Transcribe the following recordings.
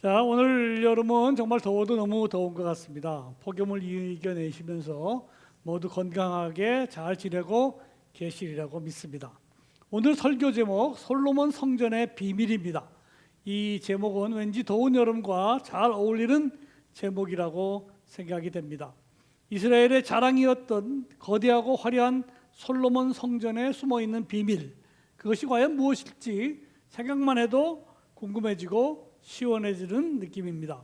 자, 오늘 여름은 정말 더워도 너무 더운 것 같습니다. 폭염을 이겨내시면서 모두 건강하게 잘 지내고 계시리라고 믿습니다. 오늘 설교 제목 솔로몬 성전의 비밀입니다. 이 제목은 왠지 더운 여름과 잘 어울리는 제목이라고 생각이 됩니다. 이스라엘의 자랑이었던 거대하고 화려한 솔로몬 성전에 숨어있는 비밀, 그것이 과연 무엇일지 생각만 해도 궁금해지고 시원해지는 느낌입니다.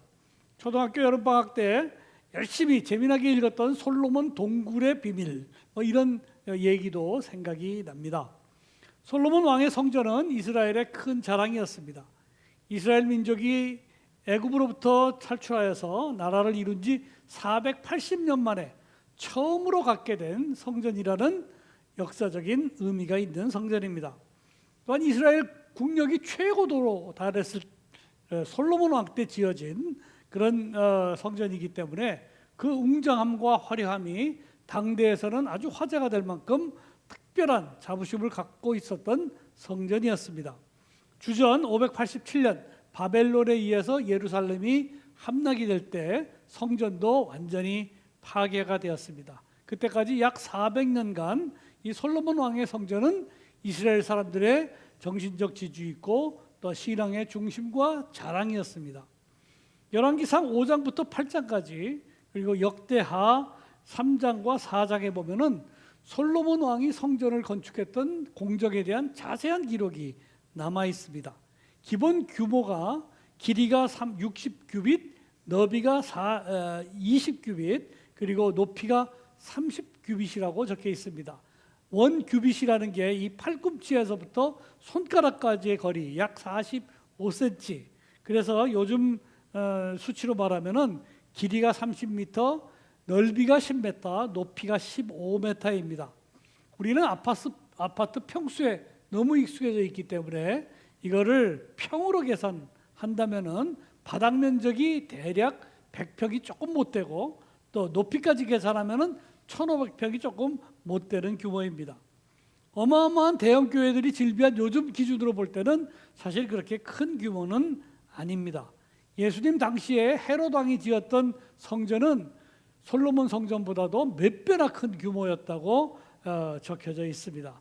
초등학교 여름방학 때 열심히 재미나게 읽었던 솔로몬 동굴의 비밀, 이런 얘기도 생각이 납니다. 솔로몬 왕의 성전은 이스라엘의 큰 자랑이었습니다. 이스라엘 민족이 애굽으로부터 탈출하여서 나라를 이룬 지 480년 만에 처음으로 갖게 된 성전이라는 역사적인 의미가 있는 성전입니다. 또한 이스라엘 국력이 최고도로 달했을 솔로몬 왕 때 지어진 그런 성전이기 때문에 그 웅장함과 화려함이 당대에서는 아주 화제가 될 만큼 특별한 자부심을 갖고 있었던 성전이었습니다. 주전 587년 바벨론에 의해서 예루살렘이 함락이 될 때 성전도 완전히 파괴가 되었습니다. 그때까지 약 400년간 이 솔로몬 왕의 성전은 이스라엘 사람들의 정신적 지주이고 또 신앙의 중심과 자랑이었습니다. 열왕기상 5장부터 8장까지 그리고 역대하 3장과 4장에 보면은 솔로몬 왕이 성전을 건축했던 공적에 대한 자세한 기록이 남아 있습니다. 기본 규모가 길이가 60규빗, 너비가 20규빗, 그리고 높이가 30규빗이라고 적혀 있습니다. 원 규빗이라는 게 이 팔꿈치에서부터 손가락까지의 거리 약 45cm. 그래서 요즘 수치로 말하면은 길이가 30m, 넓이가 10m, 높이가 15m입니다. 우리는 아파트 평수에 너무 익숙해져 있기 때문에 이거를 평으로 계산한다면은 바닥 면적이 대략 100평이 조금 못 되고 또 높이까지 계산하면은 1500평이 조금 못 되는 규모입니다. 어마어마한 대형 교회들이 즐비한 요즘 기준으로 볼 때는 사실 그렇게 큰 규모는 아닙니다. 예수님 당시에 헤롯 왕이 지었던 성전은 솔로몬 성전보다도 몇 배나 큰 규모였다고 적혀져 있습니다.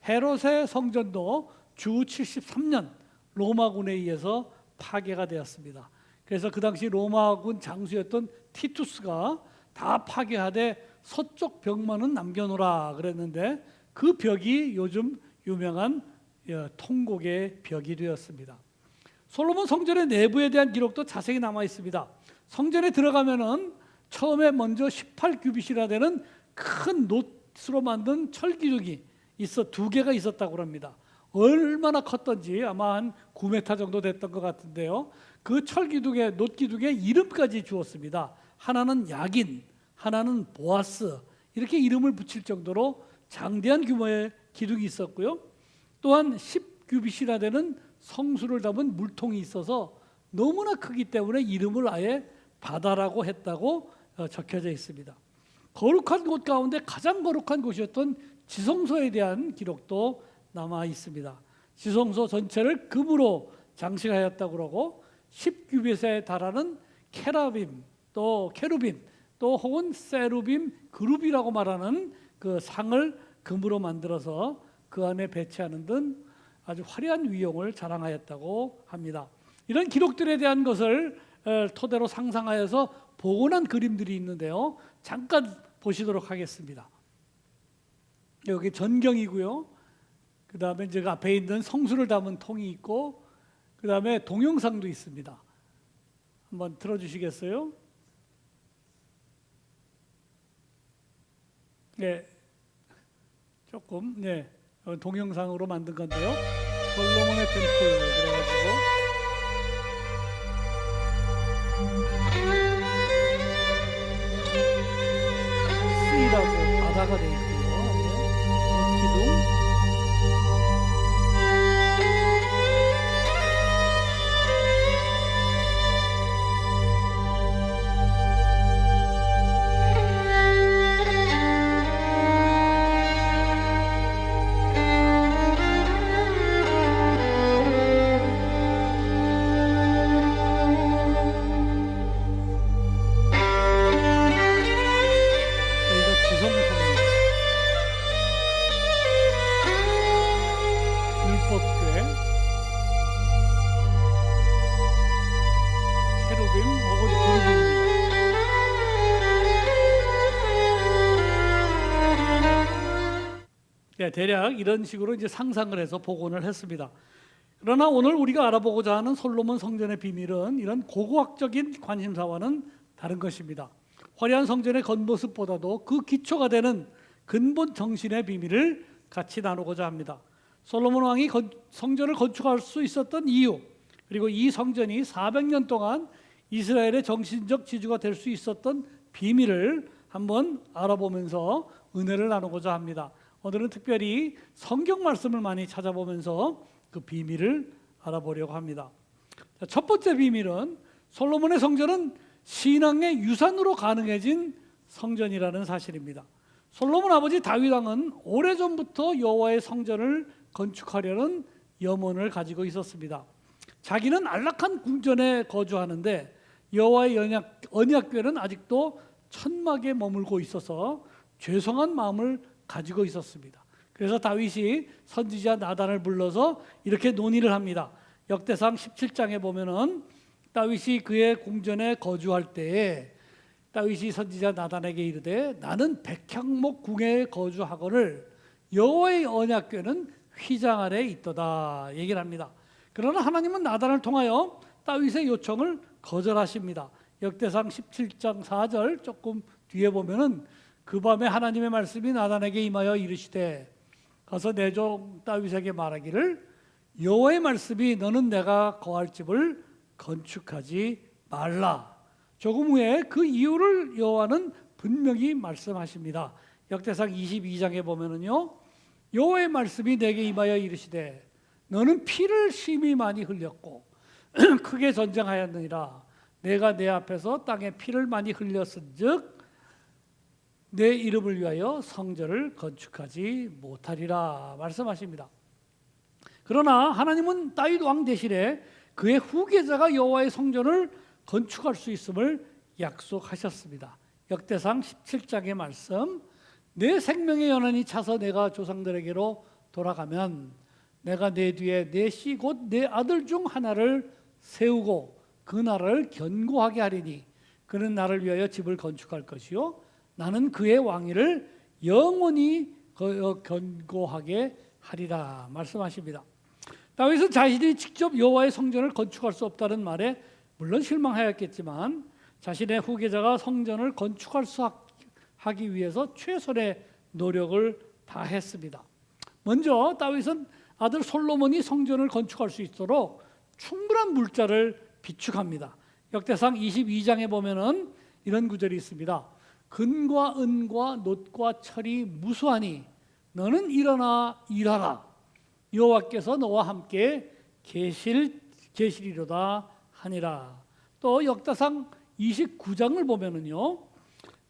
헤롯의 성전도 주 73년 로마군에 의해서 파괴가 되었습니다. 그래서 그 당시 로마군 장수였던 티투스가 다 파괴하되 서쪽 벽만은 남겨놓으라 그랬는데 그 벽이 요즘 유명한 통곡의 벽이 되었습니다. 솔로몬 성전의 내부에 대한 기록도 자세히 남아 있습니다. 성전에 들어가면은 처음에 먼저 18규빗이라 되는 큰 놋으로 만든 철기둥이 두 개가 있었다고 합니다. 얼마나 컸던지 아마 한 9m 정도 됐던 것 같은데요. 그 철기둥에 놋기둥에 이름까지 주었습니다. 하나는 야긴, 하나는 보아스, 이렇게 이름을 붙일 정도로 장대한 규모의 기둥이 있었고요. 또한 10규빗이나 되는 성수를 담은 물통이 있어서 너무나 크기 때문에 이름을 아예 바다라고 했다고 적혀져 있습니다. 거룩한 곳 가운데 가장 거룩한 곳이었던 지성소에 대한 기록도 남아 있습니다. 지성소 전체를 금으로 장식하였다고 하고 10규빗에 달하는 케라빔, 또 케루빔, 또 혹은 세루빔, 그룹이라고 말하는 그 상을 금으로 만들어서 그 안에 배치하는 등 아주 화려한 위용을 자랑하였다고 합니다. 이런 기록들에 대한 것을 토대로 상상하여서 복원한 그림들이 있는데요. 잠깐 보시도록 하겠습니다. 여기 전경이고요. 그 다음에 제가 앞에 있는 성수를 담은 통이 있고 그 다음에 동영상도 있습니다. 한번 틀어주시겠어요? 네, 조금 동영상으로 만든 건데요. 솔로몬의 템플 그래가지고 C라고 바다가 돼 있고요. 기둥. 대략 이런 식으로 이제 상상을 해서 복원을 했습니다. 그러나 오늘 우리가 알아보고자 하는 솔로몬 성전의 비밀은 이런 고고학적인 관심사와는 다른 것입니다. 화려한 성전의 겉모습보다도 그 기초가 되는 근본 정신의 비밀을 같이 나누고자 합니다. 솔로몬 왕이 성전을 건축할 수 있었던 이유, 그리고 이 성전이 400년 동안 이스라엘의 정신적 지주가 될 수 있었던 비밀을 한번 알아보면서 은혜를 나누고자 합니다. 오늘은 특별히 성경 말씀을 많이 찾아보면서 그 비밀을 알아보려고 합니다. 첫 번째 비밀은 솔로몬의 성전은 신앙의 유산으로 가능해진 성전이라는 사실입니다. 솔로몬 아버지 다윗 왕은 오래전부터 여호와의 성전을 건축하려는 염원을 가지고 있었습니다. 자기는 안락한 궁전에 거주하는데 여호와의 언약궤는 아직도 천막에 머물고 있어서 죄송한 마음을 가지고 있었습니다. 그래서 다윗이 선지자 나단을 불러서 이렇게 논의를 합니다. 역대상 17장에 보면은 다윗이 그의 궁전에 거주할 때에 다윗이 선지자 나단에게 이르되 나는 백향목 궁에 거주하거늘 여호와의 언약궤는 휘장 아래 있도다 얘기를 합니다. 그러나 하나님은 나단을 통하여 다윗의 요청을 거절하십니다. 역대상 17장 4절 조금 뒤에 보면은 그 밤에 하나님의 말씀이 나단에게 임하여 이르시되 가서 내 종 다윗에게 말하기를 여호와의 말씀이 너는 내가 거할 집을 건축하지 말라. 조금 후에 그 이유를 여호와는 분명히 말씀하십니다. 역대상 22장에 보면은요, 여호와의 말씀이 내게 임하여 이르시되 너는 피를 심히 많이 흘렸고 크게 전쟁하였느니라. 내가 내 앞에서 땅에 피를 많이 흘렸은즉 내 이름을 위하여 성전을 건축하지 못하리라 말씀하십니다. 그러나 하나님은 다윗 왕 대신에 그의 후계자가 여호와의 성전을 건축할 수 있음을 약속하셨습니다. 역대상 17장의 말씀, 내 생명의 연한이 차서 내가 조상들에게로 돌아가면 내가 내 뒤에 내 씨 곧 내 아들 중 하나를 세우고 그 나라를 견고하게 하리니 그는 나를 위하여 집을 건축할 것이요 나는 그의 왕위를 영원히 견고하게 하리라 말씀하십니다. 다윗은 자신이 직접 여호와의 성전을 건축할 수 없다는 말에 물론 실망하였겠지만 자신의 후계자가 성전을 건축할 수 하기 위해서 최선의 노력을 다했습니다. 먼저 다윗은 아들 솔로몬이 성전을 건축할 수 있도록 충분한 물자를 비축합니다. 역대상 22장에 보면은 이런 구절이 있습니다. 금과 은과 놋과 철이 무수하니 너는 일어나 일하라. 여호와께서 너와 함께 계시리로다 하니라. 또 역대상 29장을 보면은요,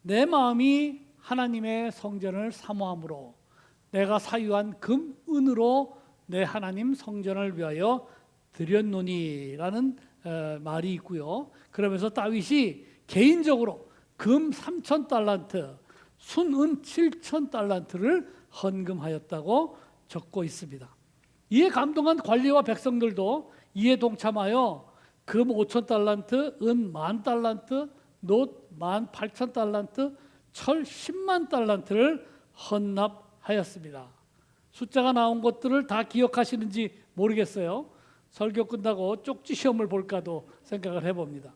내 마음이 하나님의 성전을 사모함으로 내가 사유한 금, 은으로 내 하나님 성전을 위하여 드렸노니라는 말이 있고요. 그러면서 다윗이 개인적으로 금 3,000달란트, 순은 7,000달란트를 헌금하였다고 적고 있습니다. 이에 감동한 관리와 백성들도 이에 동참하여 금 5,000달란트, 은 10,000달란트, 놋 18,000달란트, 철 10만 달란트를 헌납하였습니다. 숫자가 나온 것들을 다 기억하시는지 모르겠어요. 설교 끝나고 쪽지 시험을 볼까도 생각을 해봅니다.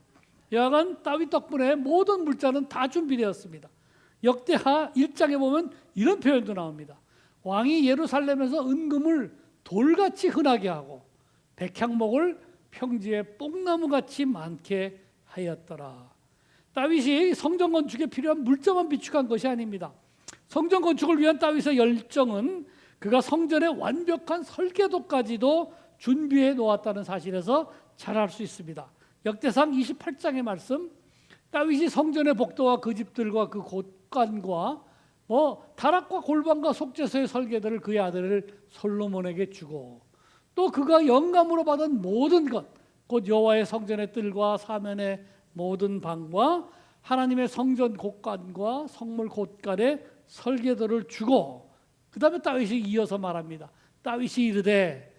여하간 다윗 덕분에 모든 물자는 다 준비되었습니다. 역대하 1장에 보면 이런 표현도 나옵니다. 왕이 예루살렘에서 은금을 돌같이 흔하게 하고 백향목을 평지에 뽕나무같이 많게 하였더라. 다윗이 성전 건축에 필요한 물자만 비축한 것이 아닙니다. 성전 건축을 위한 다윗의 열정은 그가 성전의 완벽한 설계도까지도 준비해 놓았다는 사실에서 잘 알 수 있습니다. 역대상 28장의 말씀, 다윗이 성전의 복도와 그 집들과 그 곳간과 다락과 골방과 속죄소의 설계도를 그의 아들 솔로몬에게 주고 또 그가 영감으로 받은 모든 것, 곧 여호와의 성전의 뜰과 사면의 모든 방과 하나님의 성전 곳간과 성물 곳간의 설계도를 주고 그 다음에 다윗이 이어서 말합니다. 다윗이 이르되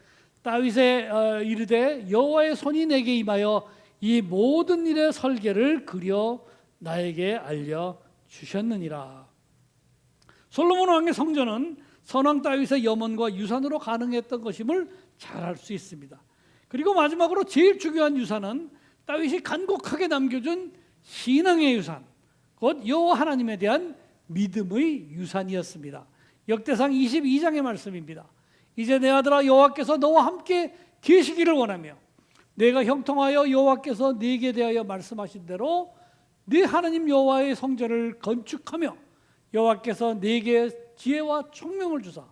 여호와의 손이 내게 임하여 이 모든 일의 설계를 그려 나에게 알려 주셨느니라. 솔로몬 왕의 성전은 선왕 다윗의 염원과 유산으로 가능했던 것임을 잘 알 수 있습니다. 그리고 마지막으로 제일 중요한 유산은 다윗이 간곡하게 남겨준 신앙의 유산, 곧 여호와 하나님에 대한 믿음의 유산이었습니다. 역대상 22장의 말씀입니다. 이제 내 아들아, 여호와께서 너와 함께 계시기를 원하며 내가 형통하여 여호와께서 네게 대하여 말씀하신 대로 네 하나님 여호와의 성전을 건축하며 여호와께서 네게 지혜와 총명을 주사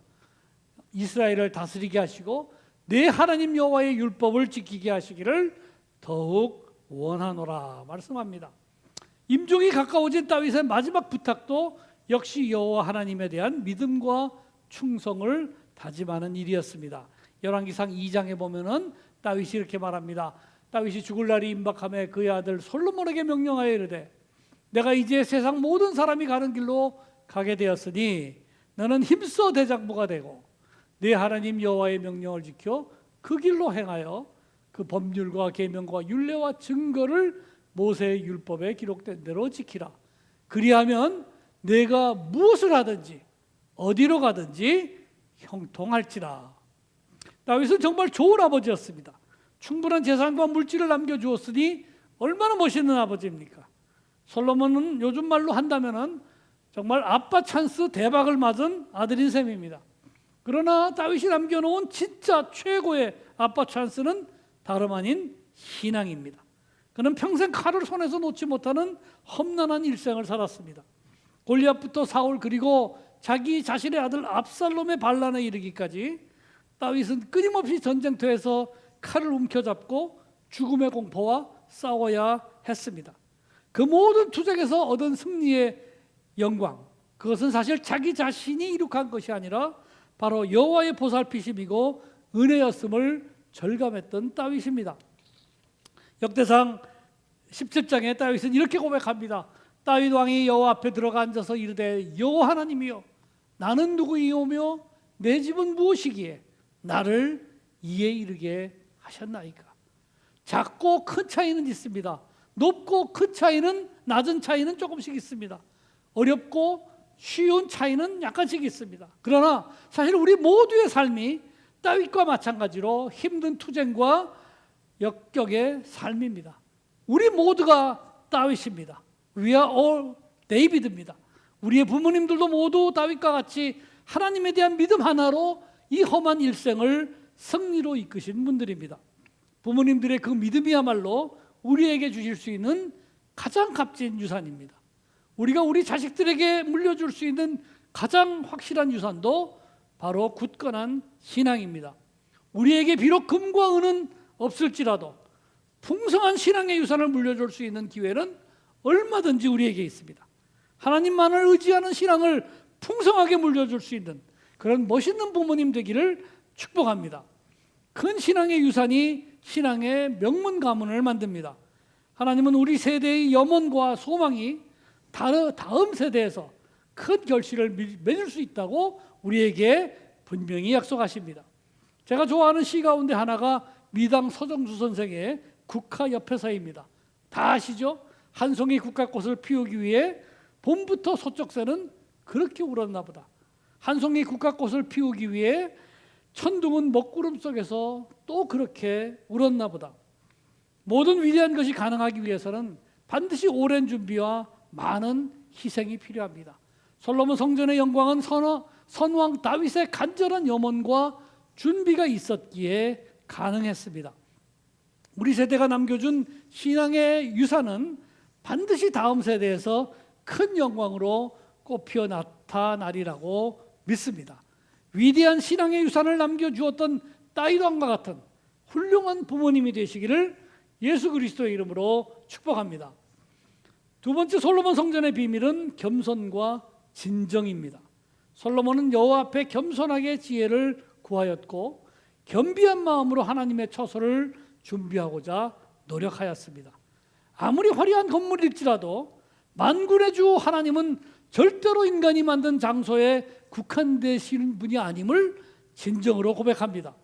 이스라엘을 다스리게 하시고 내 하나님 여호와의 율법을 지키게 하시기를 더욱 원하노라 말씀합니다. 임종이 가까워진 다윗의 마지막 부탁도 역시 여호와 하나님에 대한 믿음과 충성을 다짐하는 일이었습니다. 열왕기상 2장에 보면은 다윗이 이렇게 말합니다. 다윗이 죽을 날이 임박하매 그의 아들 솔로몬에게 명령하여 이르되 내가 이제 세상 모든 사람이 가는 길로 가게 되었으니 너는 힘써 대장부가 되고 내 하나님 여호와의 명령을 지켜 그 길로 행하여 그 법률과 계명과 율례와 증거를 모세의 율법에 기록된 대로 지키라. 그리하면 내가 무엇을 하든지 어디로 가든지 형통할지라. 다윗은 정말 좋은 아버지였습니다. 충분한 재산과 물질을 남겨주었으니 얼마나 멋있는 아버지입니까? 솔로몬은 요즘 말로 한다면은 정말 아빠 찬스 대박을 맞은 아들인 셈입니다. 그러나 다윗이 남겨놓은 진짜 최고의 아빠 찬스는 다름 아닌 신앙입니다. 그는 평생 칼을 손에서 놓지 못하는 험난한 일생을 살았습니다. 골리앗부터 사울 그리고 자기 자신의 아들 압살롬의 반란에 이르기까지 다윗은 끊임없이 전쟁터에서 칼을 움켜잡고 죽음의 공포와 싸워야 했습니다. 그 모든 투쟁에서 얻은 승리의 영광, 그것은 사실 자기 자신이 이룩한 것이 아니라 바로 여호와의 보살피심이고 은혜였음을 절감했던 다윗입니다. 역대상 17장에 다윗은 이렇게 고백합니다. 다윗 왕이 여호와 앞에 들어가 앉아서 이르되 여호와 하나님이여 나는 누구이오며 내 집은 무엇이기에 나를 이에 이르게 하셨나이까. 작고 큰 차이는 있습니다. 높고 큰 차이는, 낮은 차이는 조금씩 있습니다. 어렵고 쉬운 차이는 약간씩 있습니다. 그러나 사실 우리 모두의 삶이 다윗과 마찬가지로 힘든 투쟁과 역경의 삶입니다. 우리 모두가 다윗입니다. We are all David입니다. 우리의 부모님들도 모두 다윗과 같이 하나님에 대한 믿음 하나로 이 험한 일생을 승리로 이끄신 분들입니다. 부모님들의 그 믿음이야말로 우리에게 주실 수 있는 가장 값진 유산입니다. 우리가 우리 자식들에게 물려줄 수 있는 가장 확실한 유산도 바로 굳건한 신앙입니다. 우리에게 비록 금과 은은 없을지라도 풍성한 신앙의 유산을 물려줄 수 있는 기회는 얼마든지 우리에게 있습니다. 하나님만을 의지하는 신앙을 풍성하게 물려줄 수 있는 그런 멋있는 부모님 되기를 축복합니다. 큰 신앙의 유산이 신앙의 명문 가문을 만듭니다. 하나님은 우리 세대의 염원과 소망이 다음 세대에서 큰 결실을 맺을 수 있다고 우리에게 분명히 약속하십니다. 제가 좋아하는 시 가운데 하나가 미당 서정수 선생의 국화옆에서입니다. 다 아시죠? 한 송이 국화꽃을 피우기 위해 봄부터 서쪽새는 그렇게 울었나 보다. 한 송이 국화꽃을 피우기 위해 천둥은 먹구름 속에서 또 그렇게 울었나 보다. 모든 위대한 것이 가능하기 위해서는 반드시 오랜 준비와 많은 희생이 필요합니다. 솔로몬 성전의 영광은 선왕 다윗의 간절한 염원과 준비가 있었기에 가능했습니다. 우리 세대가 남겨준 신앙의 유산은 반드시 다음 세대에서 큰 영광으로 꽃피어 나타나리라고 믿습니다. 위대한 신앙의 유산을 남겨주었던 다윗 왕과 같은 훌륭한 부모님이 되시기를 예수 그리스도의 이름으로 축복합니다. 두 번째 솔로몬 성전의 비밀은 겸손과 진정입니다. 솔로몬은 여호와 앞에 겸손하게 지혜를 구하였고 겸비한 마음으로 하나님의 처소를 준비하고자 노력하였습니다. 아무리 화려한 건물일지라도 만군의 주 하나님은 절대로 인간이 만든 장소에 국한되시는 분이 아님을 진정으로 고백합니다.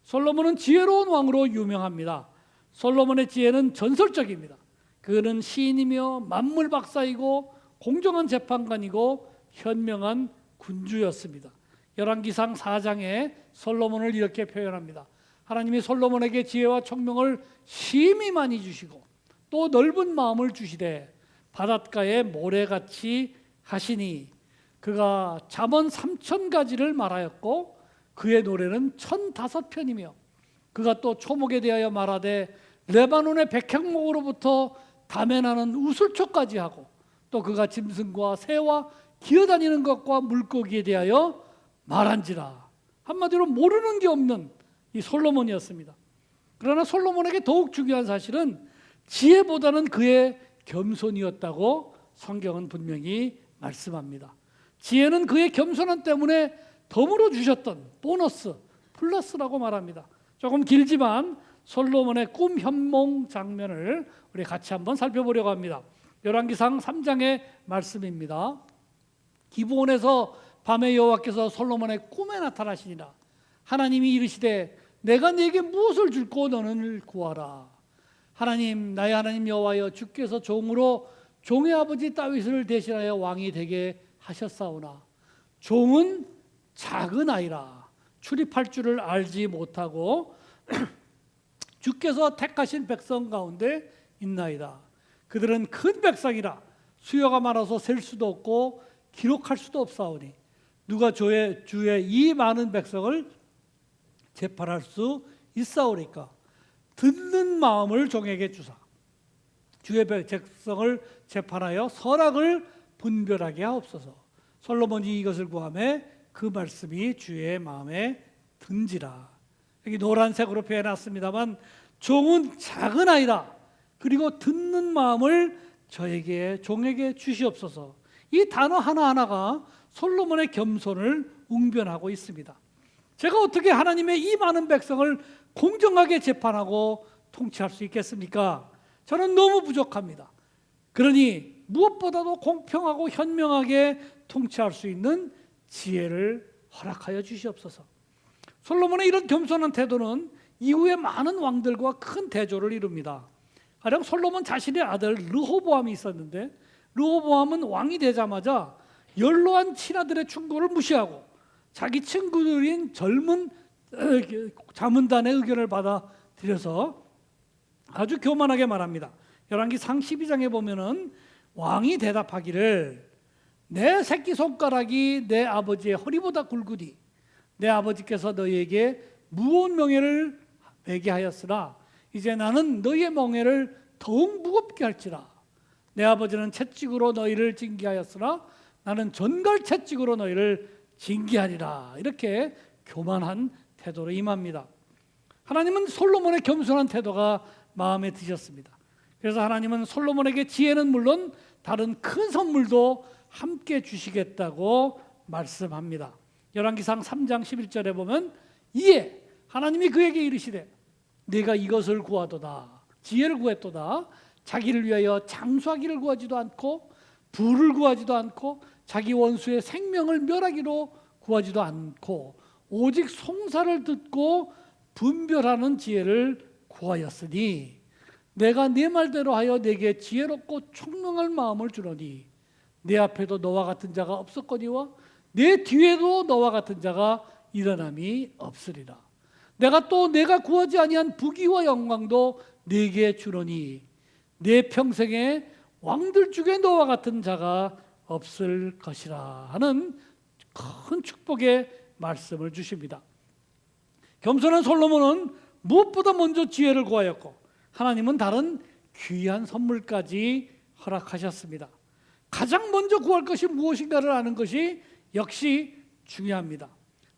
솔로몬은 지혜로운 왕으로 유명합니다. 솔로몬의 지혜는 전설적입니다. 그는 시인이며 만물 박사이고 공정한 재판관이고 현명한 군주였습니다. 열왕기상 4장에 솔로몬을 이렇게 표현합니다. 하나님이 솔로몬에게 지혜와 총명을 심히 많이 주시고 또 넓은 마음을 주시되 바닷가에 모래같이 하시니 그가 잠언 3,000가지를 말하였고 그의 노래는 1,005편이며 그가 또 초목에 대하여 말하되 레바논의 백향목으로부터 담에 나는 우슬초까지 하고 또 그가 짐승과 새와 기어다니는 것과 물고기에 대하여 말한지라. 한마디로 모르는 게 없는 이 솔로몬이었습니다. 그러나 솔로몬에게 더욱 중요한 사실은 지혜보다는 그의 겸손이었다고 성경은 분명히 말씀합니다. 지혜는 그의 겸손함 때문에 덤으로 주셨던 보너스, 플러스라고 말합니다. 조금 길지만 솔로몬의 꿈 현몽 장면을 우리 같이 한번 살펴보려고 합니다. 열왕기상 3장의 말씀입니다. 기브온에서 밤에 여호와께서 솔로몬의 꿈에 나타나시니라. 하나님이 이르시되 내가 네게 무엇을 줄고 너는 구하라. 하나님, 나의 하나님 여호와여, 주께서 종으로 종의 아버지 다윗을 대신하여 왕이 되게 하셨사오나 종은 작은 아이라 출입할 줄을 알지 못하고 주께서 택하신 백성 가운데 있나이다. 그들은 큰 백성이라 수요가 많아서 셀 수도 없고 기록할 수도 없사오니 누가 주의 이 많은 백성을 재판할 수 있사오리까. 듣는 마음을 종에게 주사 주의 백성을 재판하여 선악을 분별하게 하옵소서. 솔로몬이 이것을 구하매 그 말씀이 주의 마음에 든지라. 여기 노란색으로 표현했습니다만 종은 작은 아이라 그리고 듣는 마음을 저에게 종에게 주시옵소서. 이 단어 하나하나가 솔로몬의 겸손을 웅변하고 있습니다. 제가 어떻게 하나님의 이 많은 백성을 공정하게 재판하고 통치할 수 있겠습니까? 저는 너무 부족합니다. 그러니 무엇보다도 공평하고 현명하게 통치할 수 있는 지혜를 허락하여 주시옵소서. 솔로몬의 이런 겸손한 태도는 이후에 많은 왕들과 큰 대조를 이룹니다. 가령 솔로몬 자신의 아들 르호보암이 있었는데 르호보암은 왕이 되자마자 연로한 친아들의 충고를 무시하고 자기 친구들인 젊은 자문단의 의견을 받아들여서 아주 교만하게 말합니다. 열왕기상 12장에 보면은 왕이 대답하기를 내 새끼손가락이 내 아버지의 허리보다 굵으니 내 아버지께서 너희에게 무언 명예를 매게 하였으나 이제 나는 너희의 명예를 더욱 무겁게 할지라. 내 아버지는 채찍으로 너희를 징계하였으나 나는 전갈 채찍으로 너희를 징계하리라. 이렇게 교만한 태도로 임합니다. 하나님은 솔로몬의 겸손한 태도가 마음에 드셨습니다. 그래서 하나님은 솔로몬에게 지혜는 물론 다른 큰 선물도 함께 주시겠다고 말씀합니다. 열왕기상 3장 11절에 보면 이에 하나님이 그에게 이르시되 네가 이것을 구하도다. 지혜를 구했도다. 자기를 위하여 장수하기를 구하지도 않고 부를 구하지도 않고 자기 원수의 생명을 멸하기로 구하지도 않고 오직 송사를 듣고 분별하는 지혜를 구하였으니 내가 네 말대로 하여 네게 지혜롭고 총명할 마음을 주노니 내 앞에도 너와 같은 자가 없었거니와 내 뒤에도 너와 같은 자가 일어남이 없으리라. 내가 구하지 아니한 부귀와 영광도 네게 주노니 내 평생에 왕들 중에 너와 같은 자가 없을 것이라 하는 큰 축복의 말씀을 주십니다. 겸손한 솔로몬은 무엇보다 먼저 지혜를 구하였고 하나님은 다른 귀한 선물까지 허락하셨습니다. 가장 먼저 구할 것이 무엇인가를 아는 것이 역시 중요합니다.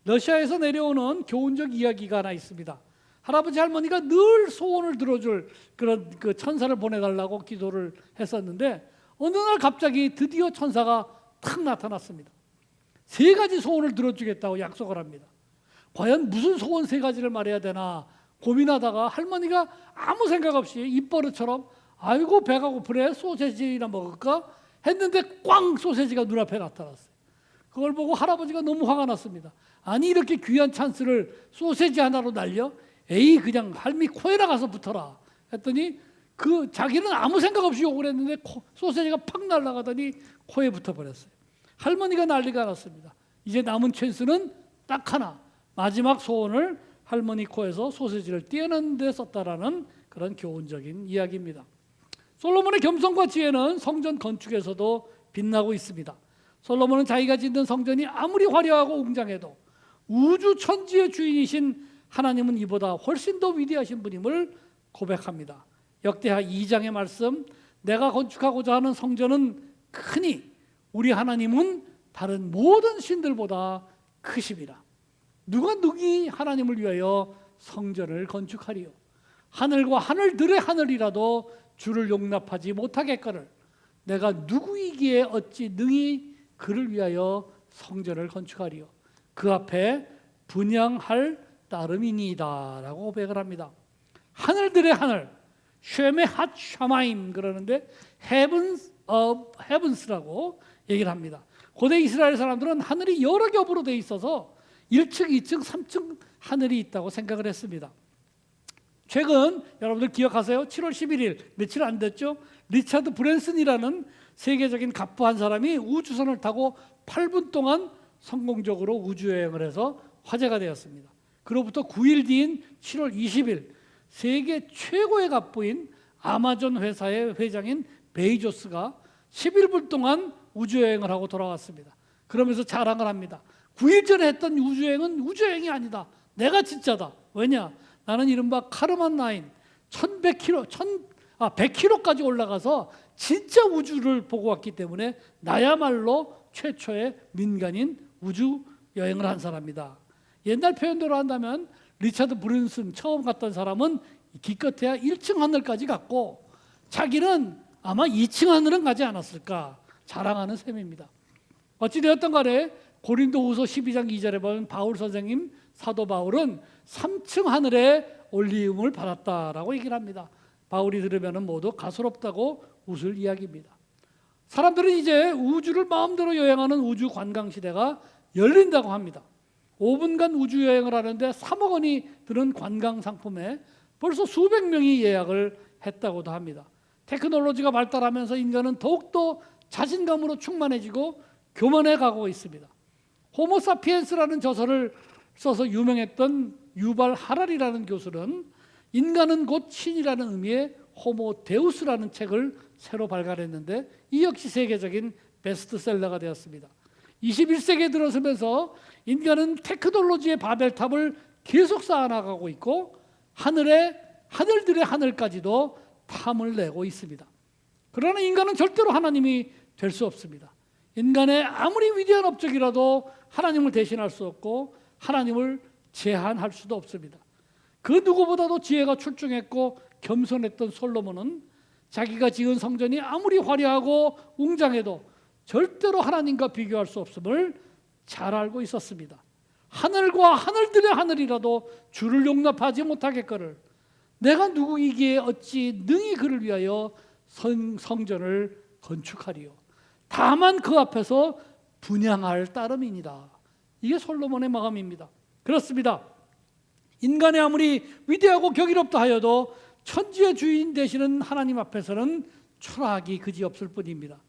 러시아에서 내려오는 교훈적 이야기가 하나 있습니다. 할아버지 할머니가 늘 소원을 들어줄 그런 그 천사를 보내달라고 기도를 했었는데 어느 날 갑자기 드디어 천사가 탁 나타났습니다. 3가지 소원을 들어주겠다고 약속을 합니다. 과연 무슨 소원 3가지를 말해야 되나 고민하다가 할머니가 아무 생각 없이 입버릇처럼 아이고 배가 고프네 소세지나 먹을까 했는데 꽝 소세지가 눈앞에 나타났어요. 그걸 보고 할아버지가 너무 화가 났습니다. 아니 이렇게 귀한 찬스를 소세지 하나로 날려? 에이 그냥 할미 코에 나가서 붙어라 했더니 그 자기는 아무 생각 없이 욕을 했는데 소세지가 팍 날아가더니 코에 붙어버렸어요. 할머니가 난리가 났습니다. 이제 남은 찬스는 딱 하나, 마지막 소원을 할머니 코에서 소세지를 떼는 데 썼다라는 그런 교훈적인 이야기입니다. 솔로몬의 겸손과 지혜는 성전 건축에서도 빛나고 있습니다. 솔로몬은 자기가 짓는 성전이 아무리 화려하고 웅장해도 우주 천지의 주인이신 하나님은 이보다 훨씬 더 위대하신 분임을 고백합니다. 역대하 2장의 말씀, 내가 건축하고자 하는 성전은 크니 우리 하나님은 다른 모든 신들보다 크심이라. 누가 능히 하나님을 위하여 성전을 건축하리요. 하늘과 하늘들의 하늘이라도 주를 용납하지 못하겠거늘 내가 누구이기에 어찌 능히 그를 위하여 성전을 건축하리요. 그 앞에 분향할 따름이니이다 라고 고백을 합니다. 하늘들의 하늘, 쉐메 핫 샤마임 그러는데 heavens of heavens라고 얘기를 합니다. 고대 이스라엘 사람들은 하늘이 여러 겹으로 되어 있어서 1층, 2층, 3층 하늘이 있다고 생각을 했습니다. 최근 여러분들 기억하세요? 7월 11일 며칠 안 됐죠? 리차드 브랜슨이라는 세계적인 갑부 한 사람이 우주선을 타고 8분 동안 성공적으로 우주여행을 해서 화제가 되었습니다. 그로부터 9일 뒤인 7월 20일 세계 최고의 갑부인 아마존 회사의 회장인 베이조스가 11분 동안 우주여행을 하고 돌아왔습니다. 그러면서 자랑을 합니다. 9일 전에 했던 우주여행은 우주여행이 아니다. 내가 진짜다. 왜냐? 나는 이른바 카르만 라인 100km까지 올라가서 진짜 우주를 보고 왔기 때문에 나야말로 최초의 민간인 우주 여행을 한 사람이다. 옛날 표현대로 한다면 리차드 브랜슨 처음 갔던 사람은 기껏해야 1층 하늘까지 갔고 자기는 아마 2층 하늘은 가지 않았을까 자랑하는 셈입니다. 어찌되었던 간에 고린도후서 12장 2절에 보면 바울 선생님 사도 바울은 3층 하늘에 올리움을 받았다라고 얘기를 합니다. 바울이 들으면 모두 가소롭다고 웃을 이야기입니다. 사람들은 이제 우주를 마음대로 여행하는 우주 관광 시대가 열린다고 합니다. 5분간 우주 여행을 하는데 3억 원이 드는 관광 상품에 벌써 수백 명이 예약을 했다고도 합니다. 테크놀로지가 발달하면서 인간은 더욱더 자신감으로 충만해지고 교만해 가고 있습니다. 호모사피엔스라는 저서를 써서 유명했던 유발 하랄이라는 교수는 인간은 곧 신이라는 의미의 호모 데우스라는 책을 새로 발간했는데 이 역시 세계적인 베스트셀러가 되었습니다. 21세기에 들어서면서 인간은 테크놀로지의 바벨탑을 계속 쌓아나가고 있고 하늘들의 하늘까지도 탐을 내고 있습니다. 그러나 인간은 절대로 하나님이 될 수 없습니다. 인간의 아무리 위대한 업적이라도 하나님을 대신할 수 없고 하나님을 제한할 수도 없습니다. 그 누구보다도 지혜가 출중했고 겸손했던 솔로몬은 자기가 지은 성전이 아무리 화려하고 웅장해도 절대로 하나님과 비교할 수 없음을 잘 알고 있었습니다. 하늘과 하늘들의 하늘이라도 주를 용납하지 못하겠거늘 내가 누구이기에 어찌 능히 그를 위하여 성전을 건축하리요. 다만 그 앞에서 분향할 따름이니라. 이게 솔로몬의 마음입니다. 그렇습니다. 인간이 아무리 위대하고 경이롭다 하여도 천지의 주인 되시는 하나님 앞에서는 초라하기 그지없을 뿐입니다.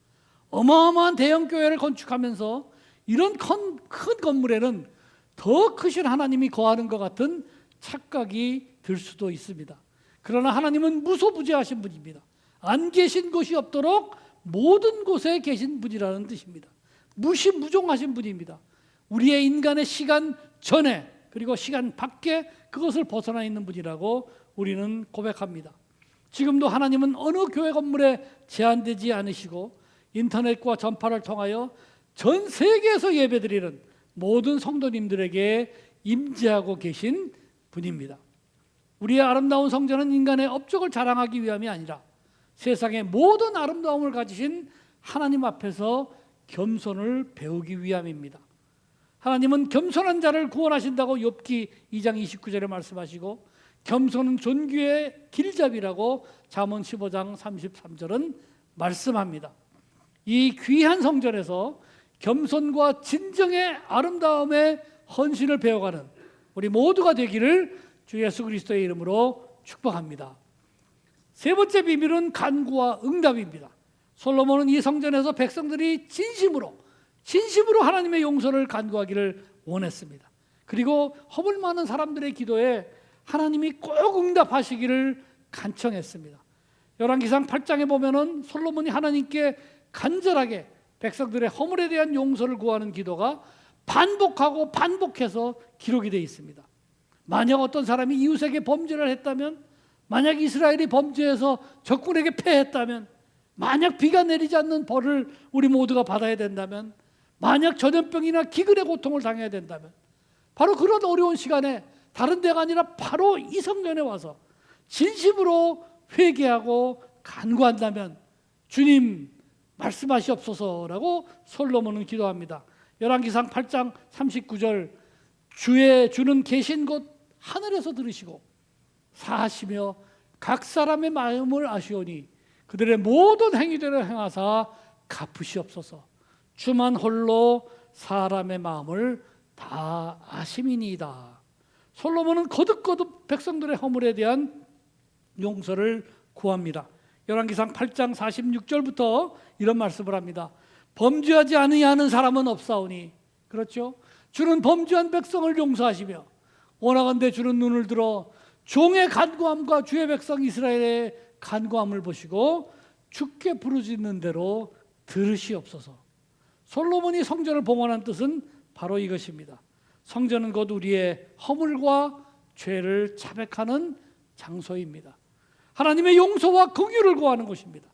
어마어마한 대형 교회를 건축하면서 이런 큰 건물에는 더 크신 하나님이 거하는 것 같은 착각이 들 수도 있습니다. 그러나 하나님은 무소부재하신 분입니다. 안 계신 곳이 없도록 모든 곳에 계신 분이라는 뜻입니다. 무시무종하신 분입니다. 우리의 인간의 시간 전에 그리고 시간 밖에 그것을 벗어나 있는 분이라고 우리는 고백합니다. 지금도 하나님은 어느 교회 건물에 제한되지 않으시고 인터넷과 전파를 통하여 전 세계에서 예배드리는 모든 성도님들에게 임재하고 계신 분입니다. 우리의 아름다운 성전은 인간의 업적을 자랑하기 위함이 아니라 세상의 모든 아름다움을 가지신 하나님 앞에서 겸손을 배우기 위함입니다. 하나님은 겸손한 자를 구원하신다고 욥기 2장 29절에 말씀하시고 겸손은 존귀의 길잡이라고 잠언 15장 33절은 말씀합니다. 이 귀한 성전에서 겸손과 진정의 아름다움의 헌신을 배워가는 우리 모두가 되기를 주 예수 그리스도의 이름으로 축복합니다. 세 번째 비밀은 간구와 응답입니다. 솔로몬은 이 성전에서 백성들이 진심으로 하나님의 용서를 간구하기를 원했습니다. 그리고 허물 많은 사람들의 기도에 하나님이 꼭 응답하시기를 간청했습니다. 열왕기상 8장에 보면은 솔로몬이 하나님께 간절하게 백성들의 허물에 대한 용서를 구하는 기도가 반복하고 반복해서 기록이 되어 있습니다. 만약 어떤 사람이 이웃에게 범죄를 했다면, 만약 이스라엘이 범죄해서 적군에게 패했다면, 만약 비가 내리지 않는 벌을 우리 모두가 받아야 된다면, 만약 전염병이나 기근의 고통을 당해야 된다면, 바로 그런 어려운 시간에 다른 데가 아니라 바로 이 성전에 와서 진심으로 회개하고 간구한다면 주님 말씀하시옵소서라고 솔로몬은 기도합니다. 열왕기상 8장 39절, 주는 계신 곳 하늘에서 들으시고 사하시며 각 사람의 마음을 아시오니 그들의 모든 행위대로 행하사 갚으시옵소서. 주만 홀로 사람의 마음을 다 아심이니이다. 솔로몬은 거듭거듭 백성들의 허물에 대한 용서를 구합니다. 열왕기상 8장 46절부터 이런 말씀을 합니다. 범죄하지 아니하는 사람은 없사오니, 그렇죠? 주는 범죄한 백성을 용서하시며 원하건대 주는 눈을 들어 종의 간구함과 주의 백성 이스라엘의 간구함을 보시고 주께 부르짖는 대로 들으시옵소서. 솔로몬이 성전을 봉헌한 뜻은 바로 이것입니다. 성전은 곧 우리의 허물과 죄를 자백하는 장소입니다. 하나님의 용서와 긍휼을 구하는 곳입니다.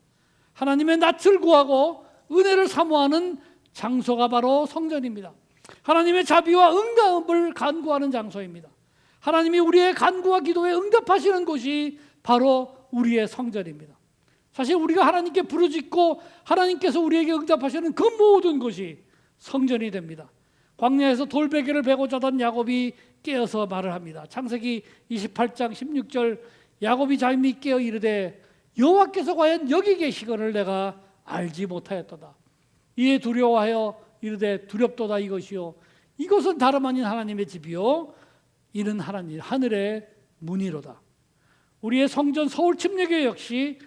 하나님의 낯을 구하고 은혜를 사모하는 장소가 바로 성전입니다. 하나님의 자비와 응답을 간구하는 장소입니다. 하나님이 우리의 간구와 기도에 응답하시는 곳이 바로 우리의 성전입니다. 사실 우리가 하나님께 부르짖고 하나님께서 우리에게 응답하시는 그 모든 것이 성전이 됩니다. 광야에서 돌베개를 베고 자던 야곱이 깨어서 말을 합니다. 창세기 28장 16절, 야곱이 잠이 깨어 이르되 여호와께서 과연 여기 계시거늘 내가 알지 못하였도다. 이에 두려워하여 이르되 두렵도다 이것이요 이것은 다름 아닌 하나님의 집이요 이는 하나님 하늘의 문이로다. 우리의 성전 서울 침례교회 역시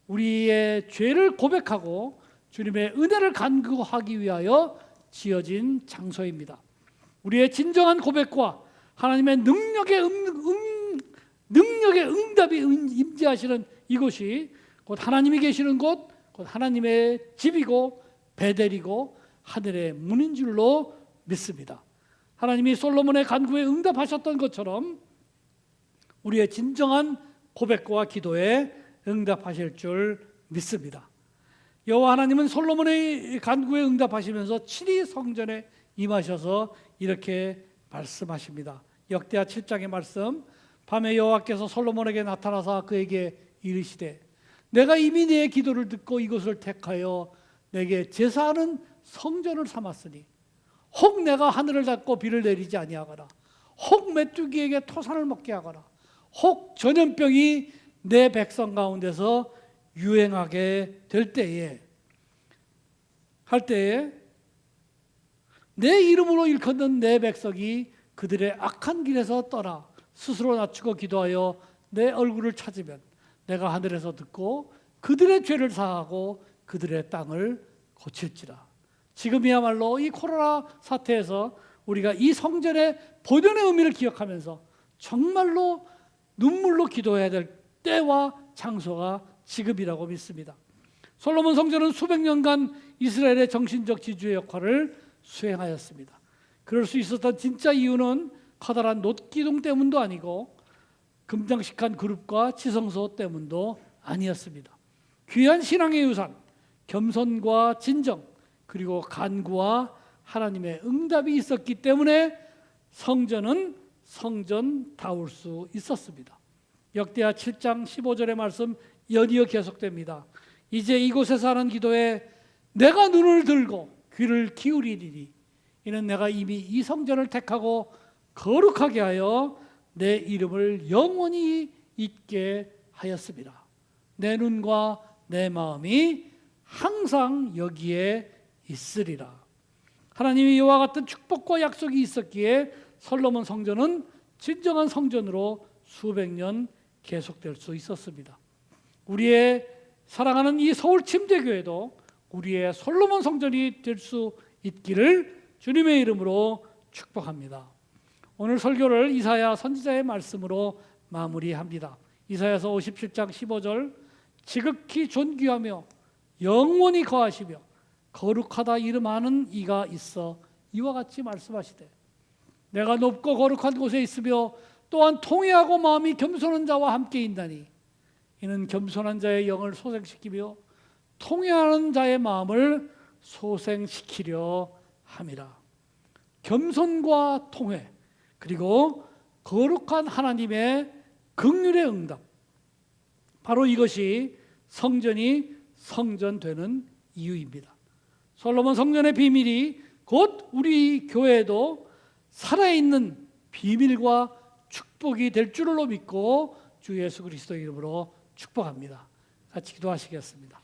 우리의 죄를 고백하고 주님의 은혜를 간구하기 위하여 지어진 장소입니다. 우리의 진정한 고백과 하나님의 능력의 응답이 임재하시는 이곳이 곧 하나님이 계시는 곳, 곧 하나님의 집이고 베델이고 하늘의 문인 줄로 믿습니다. 하나님이 솔로몬의 간구에 응답하셨던 것처럼 우리의 진정한 고백과 기도에 응답하실 줄 믿습니다. 여호와 하나님은 솔로몬의 간구에 응답하시면서 친히 성전에 임하셔서 이렇게 말씀하십니다. 역대하 7장의 말씀, 밤에 여호와께서 솔로몬에게 나타나사 그에게 이르시되 내가 이미 네 기도를 듣고 이것을 택하여 내게 제사하는 성전을 삼았으니 혹 내가 하늘을 닫고 비를 내리지 아니하거나 혹 메뚜기에게 토산을 먹게 하거나 혹 전염병이 내 백성 가운데서 유행하게 될 때에 내 이름으로 일컫는 내 백성이 그들의 악한 길에서 떠나 스스로 낮추고 기도하여 내 얼굴을 찾으면 내가 하늘에서 듣고 그들의 죄를 사하고 그들의 땅을 고칠지라. 지금이야말로 이 코로나 사태에서 우리가 이 성전의 보존의 의미를 기억하면서 정말로 눈물로 기도해야 될 때와 장소가 지금이라고 믿습니다. 솔로몬 성전은 수백 년간 이스라엘의 정신적 지주의 역할을 수행하였습니다. 그럴 수 있었던 진짜 이유는 커다란 놋기둥 때문도 아니고 금장식한 그룹과 지성소 때문도 아니었습니다. 귀한 신앙의 유산, 겸손과 진정, 그리고 간구와 하나님의 응답이 있었기 때문에 성전은 성전다울 수 있었습니다. 역대하 7장 15절의 말씀 연이어 계속됩니다. 이제 이곳에서 하는 기도에 내가 눈을 들고 귀를 기울이리니 이는 내가 이미 이 성전을 택하고 거룩하게 하여 내 이름을 영원히 잊게 하였습니다. 내 눈과 내 마음이 항상 여기에 있으리라. 하나님이 이와 같은 축복과 약속이 있었기에 솔로몬 성전은 진정한 성전으로 수백 년 계속될 수 있었습니다. 우리의 사랑하는 이 서울 침례교회도 우리의 솔로몬 성전이 될 수 있기를 주님의 이름으로 축복합니다. 오늘 설교를 이사야 선지자의 말씀으로 마무리합니다. 이사야서 57장 15절 지극히 존귀하며 영원히 거하시며 거룩하다 이름하는 이가 있어 이와 같이 말씀하시되 내가 높고 거룩한 곳에 있으며 또한 통회하고 마음이 겸손한 자와 함께 있나니 이는 겸손한 자의 영을 소생시키며 통회하는 자의 마음을 소생시키려 함이라. 겸손과 통회 그리고 거룩한 하나님의 긍휼의 응답, 바로 이것이 성전이 성전되는 이유입니다. 솔로몬 성전의 비밀이 곧 우리 교회에도 살아있는 비밀과 축복이 될 줄로 믿고 주 예수 그리스도 이름으로 축복합니다. 같이 기도하시겠습니다.